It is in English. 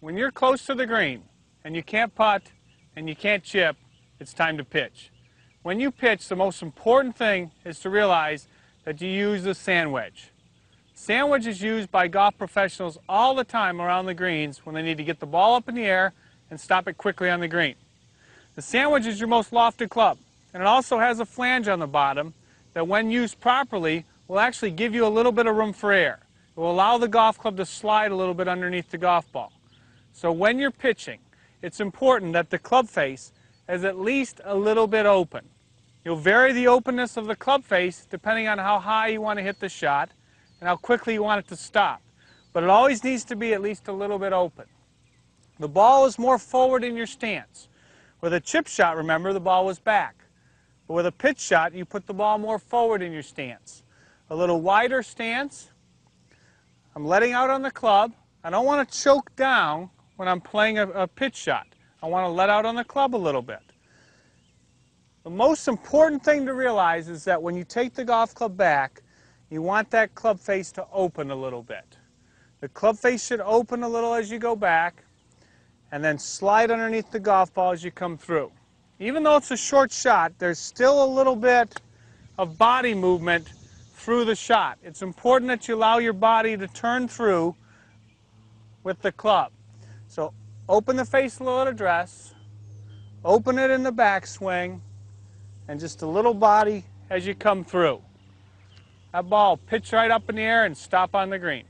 when you're close to the green and you can't putt and you can't chip, it's time to pitch. When you pitch, the most important thing is to realize that you use the sand wedge. Sand wedge is used by golf professionals all the time around the greens when they need to get the ball up in the air and stop it quickly on the green. The sand wedge is your most lofted club, and it also has a flange on the bottom that when used properly will actually give you a little bit of room for air. It will allow the golf club to slide a little bit underneath the golf ball. So when you're pitching, it's important that the club face is at least a little bit open. You'll vary the openness of the club face depending on how high you want to hit the shot and how quickly you want it to stop. But it always needs to be at least a little bit open. The ball is more forward in your stance. With a chip shot, remember, the ball was back. But with a pitch shot, you put the ball more forward in your stance. A little wider stance. I'm letting out on the club. I don't want to choke down when I'm playing a pitch shot. I want to let out on the club a little bit. The most important thing to realize is that when you take the golf club back, you want that club face to open a little bit. The club face should open a little as you go back and then slide underneath the golf ball as you come through. Even though it's a short shot, there's still a little bit of body movement through the shot. It's important that you allow your body to turn through with the club. So open the face a little at address, open it in the backswing, and just a little body as you come through. That ball pitch right up in the air and stop on the green.